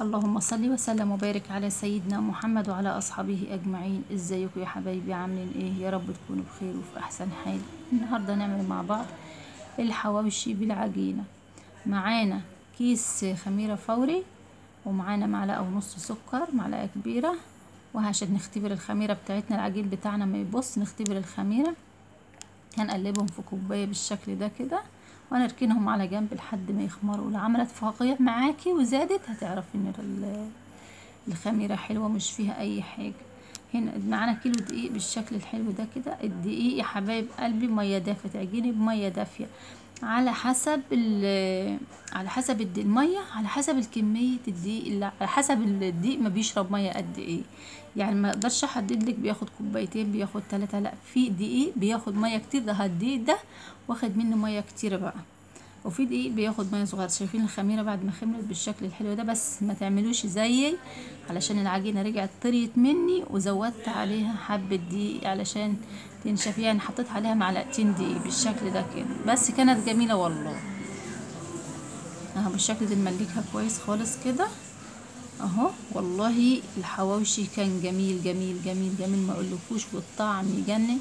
اللهم صل وسلم وبارك على سيدنا محمد وعلى أصحابه أجمعين. ازيكم يا حبايبي؟ عاملين ايه؟ يا رب تكونوا بخير وفي أحسن حال. النهاردة نعمل مع بعض الحواوشي بالعجينة. معانا كيس خميرة فوري، ومعانا معلقة ونص سكر، معلقة كبيرة. وعشان نختبر الخميرة بتاعتنا، العجين بتاعنا ما يبص، نختبر الخميرة. هنقلبهم في كوباية بالشكل ده كده، وهنركنهم على جنب لحد ما يخمروا. لو عملت فقاقيع معاكي وزادت هتعرفي ان الخميرة حلوة مش فيها اي حاجة. هنا معانا كيلو دقيق بالشكل الحلو ده كده. الدقيق يا حبايب قلبي مية دافية، تعجني بمية دافية على حسب المية، على حسب الكمية الدقيق، على حسب الدقيق ما بيشرب مية قد ايه. يعني ما اقدرش احدد لك بياخد كوبايتين بياخد 3، لا، في دقيق بياخد مية كتير، ده الدقيق ده واخد منه مية كتير بقى. وفي دقيق بياخد ميه صغيره. شايفين الخميره بعد ما خمرت بالشكل الحلو ده؟ بس ما تعملوش زيي، علشان العجينه رجعت طريت مني وزودت عليها حبه دقيق علشان تنشف. يعني حطيت عليها معلقتين دقيق بالشكل ده كده، بس كانت جميله والله. اهو بالشكل ده نملكها كويس خالص كده اهو. والله الحواوشي كان جميل جميل جميل جميل، ما اقولكوش، والطعم يجنن،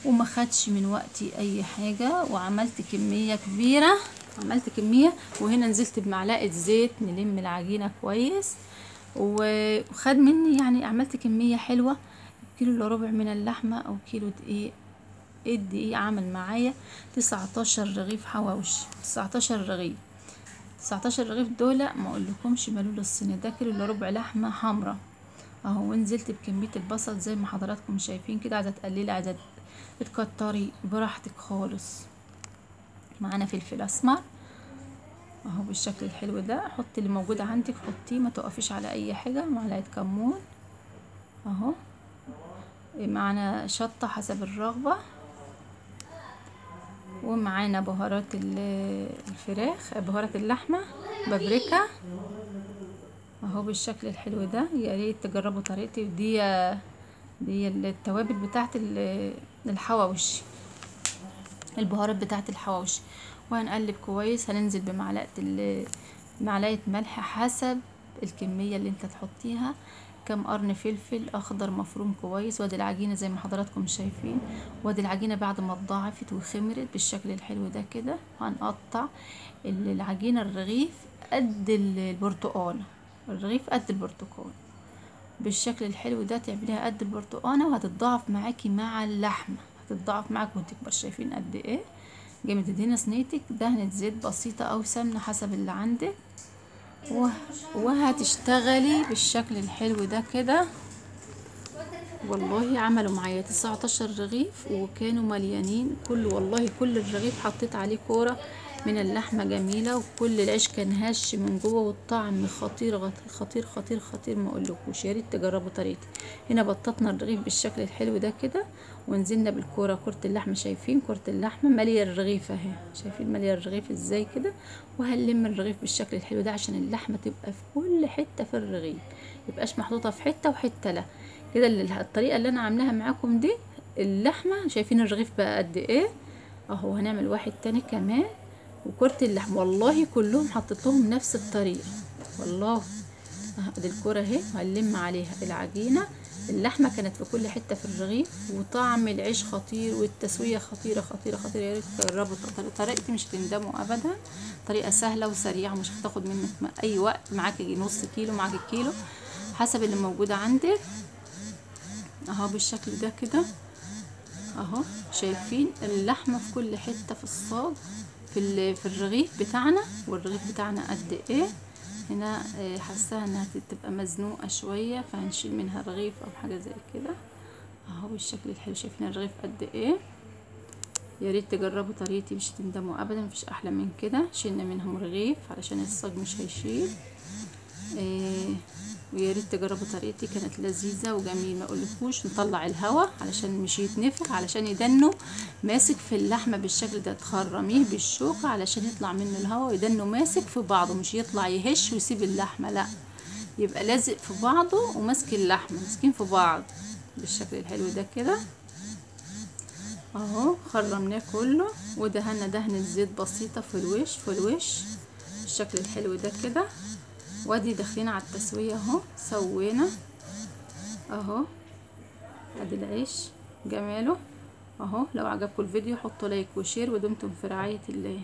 وما خدش من وقتي اي حاجه. وعملت كميه كبيره، عملت كميه. وهنا نزلت بمعلقه زيت نلم العجينه كويس، وخد مني يعني عملت كميه حلوه. كيلو الا ربع من اللحمه او كيلو دقيق. الدقيق عمل معايا 19 رغيف حواوشي، 19 رغيف. 19 رغيف دول ما اقولكمش مالول الصينيه. ده كيلو الا ربع لحمه حمرا اهو. ونزلت بكميه البصل زي ما حضراتكم شايفين كده. عايزه تقللي، عايزه تكتري، براحتك خالص. معانا فلفل اسمر اهو بالشكل الحلو ده. حطي اللي موجود عندك حطيه، ما توقفيش على اي حاجه. معلقه كمون اهو. معانا شطه حسب الرغبه. ومعانا بهارات الفراخ، بهارات اللحمه، بابريكا اهو بالشكل الحلو ده. يا ريت تجربوا طريقتي. دي التوابل بتاعت الحواوشي، البهارات بتاعت الحواوشي. وهنقلب كويس. هننزل معلقه ملح حسب الكميه اللي انت تحطيها. كم قرن فلفل اخضر مفروم كويس. وادي العجينه زي ما حضراتكم شايفين. وادي العجينه بعد ما اتضاعفت وخمرت بالشكل الحلو ده كده. هنقطع العجينه الرغيف قد البرتقال، الرغيف قد البرتقال بالشكل الحلو ده. تعمليها قد البرتقانه وهتتضاعف معاكي مع اللحمه، هتتضاعف معاك وتكبر. شايفين قد ايه جامد؟ تدهني صينيتك دهنة زيت بسيطة او سمنة حسب اللي عندك، وهتشتغلي بالشكل الحلو ده كده. والله عملوا معايا 19 رغيف وكانوا مليانين كل، والله كل الرغيف حطيت عليه كورة من اللحمة جميلة، وكل العيش كان هش من جوه، والطعم خطير خطير خطير خطير ما اقولكوش. يا ريت تجربوا طريقتي. هنا بططنا الرغيف بالشكل الحلو ده كده، ونزلنا بالكورة، كورة اللحمة. شايفين كورة اللحمة مالية الرغيف اهي؟ شايفين مالية الرغيف ازاي كده؟ وهنلم الرغيف بالشكل الحلو ده عشان اللحمة تبقى في كل حتة في الرغيف، ميبقاش محطوطة في حتة وحتة لا كده. الطريقه اللي انا عاملاها معاكم دي، اللحمه شايفين الرغيف بقى قد ايه اهو. هنعمل واحد تاني كمان وكرة اللحم. والله كلهم حطيت لهم نفس الطريقه والله. دي الكرة اهي، وهنلم عليها العجينه. اللحمه كانت في كل حته في الرغيف، وطعم العيش خطير، والتسويه خطيره خطيره خطيره. يا ريت تجربوا طريقتي، مش هتندموا ابدا. طريقه سهله وسريعه، مش هتاخد منك اي وقت. معاكي نص كيلو، معاكي كيلو، حسب اللي موجود عندك اهو بالشكل ده كده اهو. شايفين اللحمه في كل حته في الصاج، في الرغيف بتاعنا. والرغيف بتاعنا قد ايه هنا؟ حاساها انها تبقى مزنوقه شويه، فهنشيل منها رغيف او حاجه زي كده اهو بالشكل الحلو. شايفين الرغيف قد ايه؟ يا ريت تجربوا طريقتي، مش هتندموا ابدا. مفيش احلى من كده. شيلنا منهم رغيف علشان الصاج مش هيشيل. ويا ريت تجربوا طريقتي، كانت لذيذه وجميله ما اقولكوش. نطلع الهوا علشان مش يتنفخ، علشان يدنه ماسك في اللحمه بالشكل ده. تخرميه بالشوكه علشان يطلع منه الهوا ويدنه ماسك في بعضه، مش يطلع يهش ويسيب اللحمه، لا، يبقى لازق في بعضه وماسك اللحمه، ماسكين في بعض بالشكل الحلو ده كده اهو. خرمناه كله ودهنا دهنة زيت بسيطه في الوش بالشكل الحلو ده كده وادي داخلين على التسوية اهو. سوينا اهو، ادي العيش جماله اهو. لو عجبكم الفيديو حطوا لايك وشير، ودمتم في رعاية الله.